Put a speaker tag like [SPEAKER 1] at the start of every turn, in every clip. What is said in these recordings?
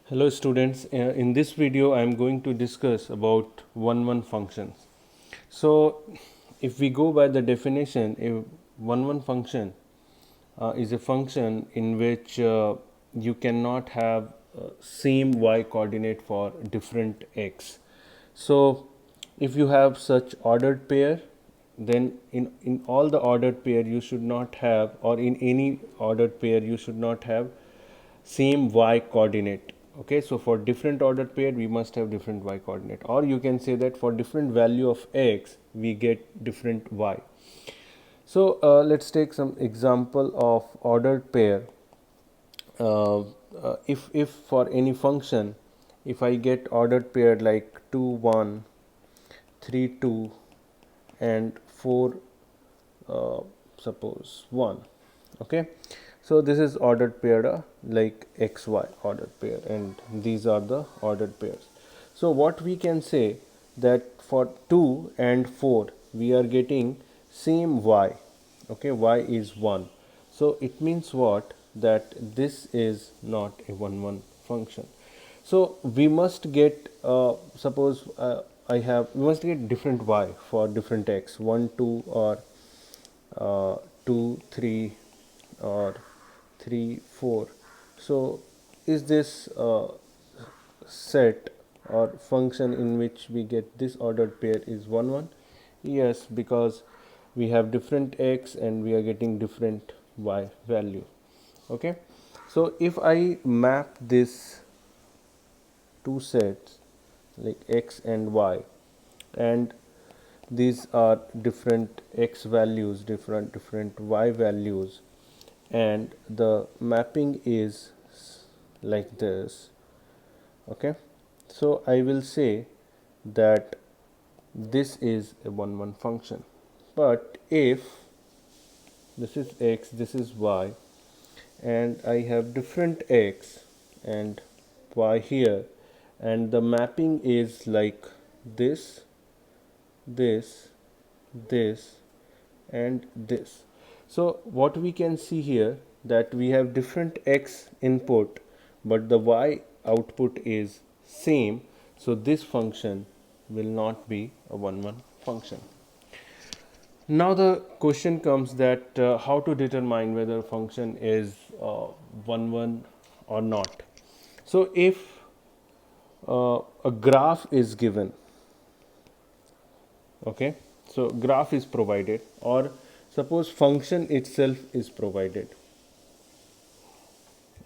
[SPEAKER 1] Hello students, in this video I am going to discuss about one-one functions. So if we go by the definition, a one-one function is a function in which you cannot have same y coordinate for different x. So if you have such ordered pair, then in all the ordered pair you should not have, or in any ordered pair you should not have same y coordinate. Okay, so for different ordered pair we must have different y coordinate, or you can say that for different value of x we get different y. So let's take some example of ordered pair. If for any function, if I get ordered pair like 2 1, 3 2 and 4 suppose 1. Okay, so this is ordered pair like xy ordered pair, and these are the ordered pairs. So what we can say, that for 2 and 4 we are getting same y. Okay, y is 1. So it means what, that this is not a one function. So we must get suppose we must get different y for different x, 1 2 or 2 3 or 3 4. So is this set or function in which we get this ordered pair is 1 1? Yes, because we have different x and we are getting different y value. Okay, so if I map this two sets like x and y, and these are different x values, different y values, and the mapping is like this. Okay, so I will say that this is a one function. But if this is x, this is y, and I have different x and y here, and the mapping is like this, this, this and this. So what we can see here, that we have different x input but the y output is same, so this function will not be a one function. Now the question comes that how to determine whether a function is one or not. So if a graph is given, okay, so graph is provided, or suppose function itself is provided.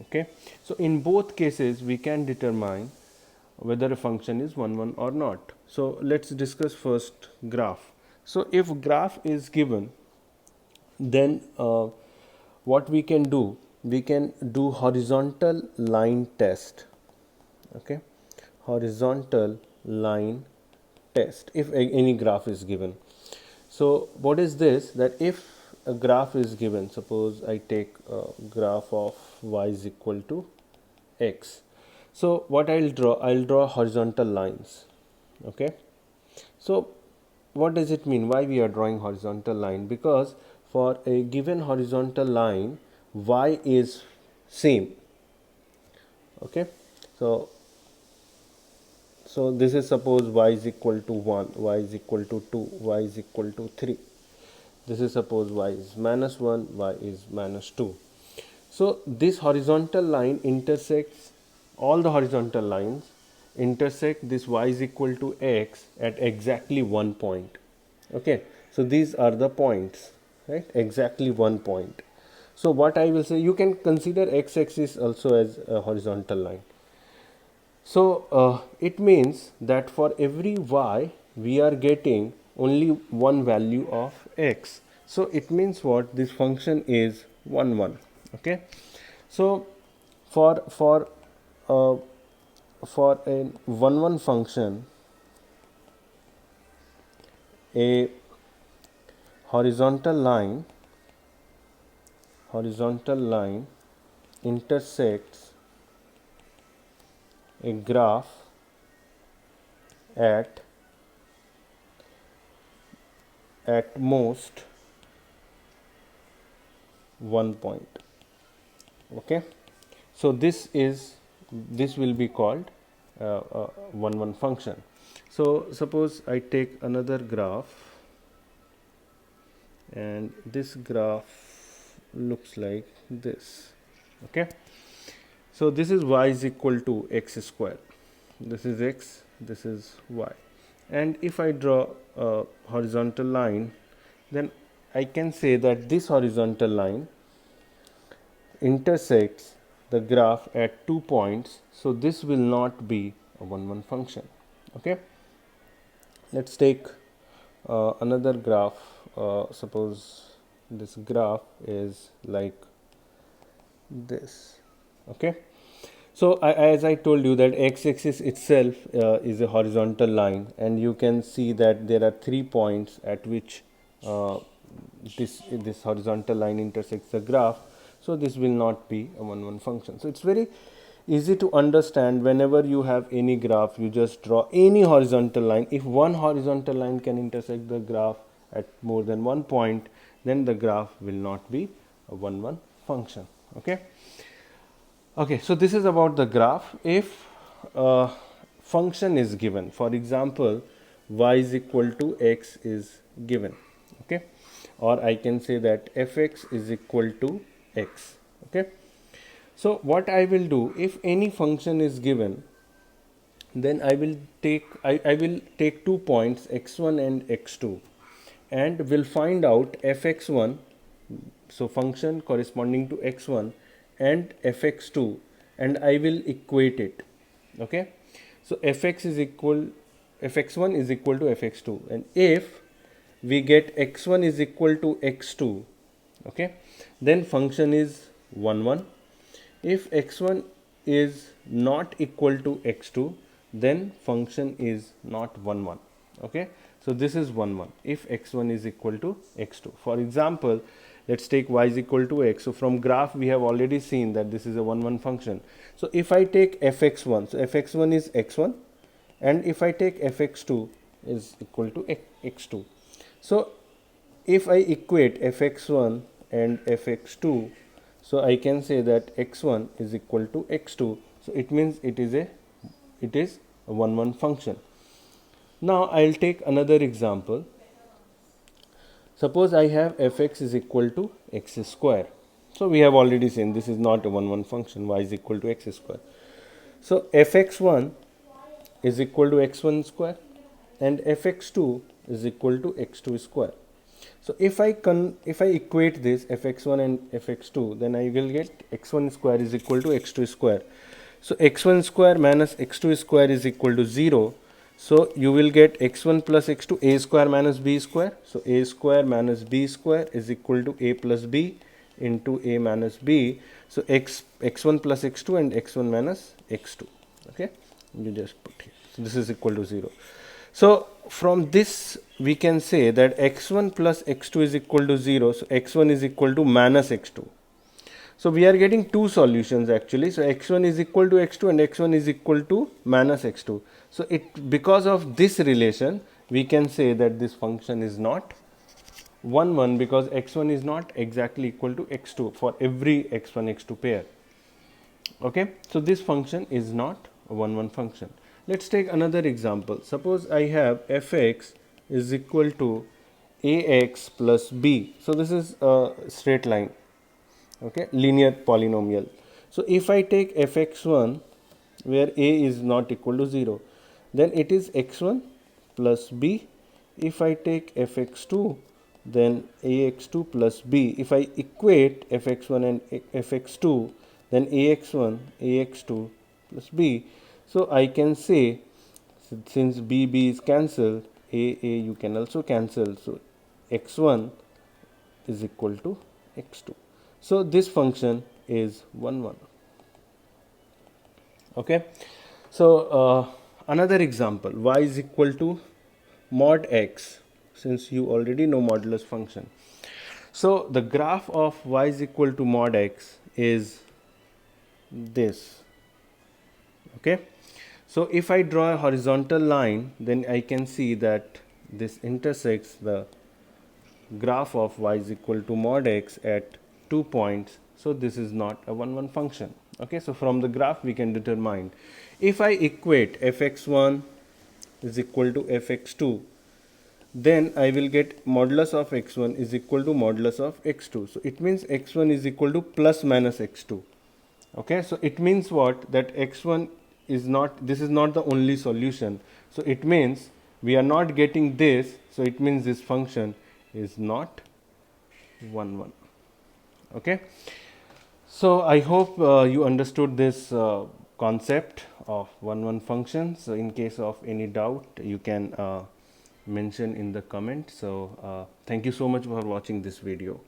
[SPEAKER 1] Okay, so in both cases we can determine whether a function is one or not. So let's discuss first graph. So if graph is given, then what we can do, we can do horizontal line test. Okay, horizontal line test if any graph is given. So what is this, that if a graph is given, suppose I take a graph of y is equal to x. So what I'll draw horizontal lines. Okay, so what does it mean, why we are drawing horizontal line? Because for a given horizontal line y is same. Okay, so this is suppose y is equal to 1, y is equal to 2, y is equal to 3. This is suppose y is minus 1, y is minus 2. So this horizontal line intersects, all the horizontal lines intersect this y is equal to x at exactly one point. Okay, so these are the points, right? Exactly one point. So what I will say, you can consider x-axis also as a horizontal line. So it means that for every y we are getting only one value of x. So it means what, this function is 1 1. Okay, so for for uh, for a 1 function, a horizontal line intersects a graph at most one point. Okay, so this is this will be called a 1 1 function. So suppose I take another graph, and this graph looks like this. Okay, so this is y is equal to x square, this is x, this is y, and if I draw a horizontal line, then I can say that this horizontal line intersects the graph at 2 points, so this will not be a 1 1 function. Okay, let's take another graph. Suppose this graph is like this. Okay, so as I told you that x-axis itself is a horizontal line, and you can see that there are 3 points at which this horizontal line intersects the graph. So this will not be a 1 1 function. So it's very easy to understand. Whenever you have any graph, you just draw any horizontal line. If one horizontal line can intersect the graph at more than 1 point, then the graph will not be a 1 1 function. Okay, so this is about the graph. If a function is given, for example, y is equal to x is given, okay, or I can say that fx is equal to x. Okay, so what I will do, if any function is given, then I will take 2 points x1 and x2, and will find out fx1, so function corresponding to x1, and fx2, and I will equate it. Okay, so fx1 is equal to fx2, and if we get x1 is equal to x2, okay, then function is 1 1. If x1 is not equal to x2, then function is not 1 1. Okay, so this is 1 1 if x1 is equal to x2. For example, let's take y is equal to x. So from graph we have already seen that this is a 1 1 function. So if I take fx1, so fx1 is x1, and if I take fx2 is equal to x2. So if I equate fx1 and fx2, so I can say that x1 is equal to x2. So it means it is a 1 1 function. Now I'll take another example. Suppose I have fx is equal to x square. So we have already seen this is not a 1 1 function, y is equal to x square. So fx1 is equal to x1 square, and fx2 is equal to x2 square. So if I equate this fx1 and fx2, then I will get x1 square is equal to x2 square. So x1 square minus x2 square is equal to 0. So you will get x1 plus x2, a square minus b square. So a square minus b square is equal to a plus b into a minus b. So x1 plus x2 and x1 minus x2. Okay, you just put here. So this is equal to 0. So from this we can say that x1 plus x2 is equal to 0. So x1 is equal to minus x2. So we are getting two solutions actually. So x1 is equal to x2 and x1 is equal to minus x2. So because of this relation, we can say that this function is not 1 1, because x1 is not exactly equal to x2 for every x1 x2 pair. Okay, so this function is not a 1 1 function. Let's take another example. Suppose I have fx is equal to ax plus b. So this is a straight line. Okay, linear polynomial. So if I take fx1 where a is not equal to 0, then it is x1 plus b. If I take fx2, then ax2 plus b. If I equate fx1 and fx2, then ax1 ax2 plus b. So I can say, since b is cancelled, a you can also cancel. So x1 is equal to x2. So this function is 1 1. Okay, so another example, y is equal to mod x, since you already know modulus function. So the graph of y is equal to mod x is this. Okay, so if I draw a horizontal line, then I can see that this intersects the graph of y is equal to mod x at 2 points. So this is not a 1 1 function. Okay, so from the graph we can determine if I equate fx1 is equal to fx2, then I will get modulus of x1 is equal to modulus of x2. So it means x1 is equal to plus minus x2. Okay, so it means what? That x1 is not, this is not the only solution. So it means we are not getting this. So it means this function is not 1 1. Okay, so I hope you understood this concept of 1 1 function. So in case of any doubt, you can mention in the comment. So thank you so much for watching this video.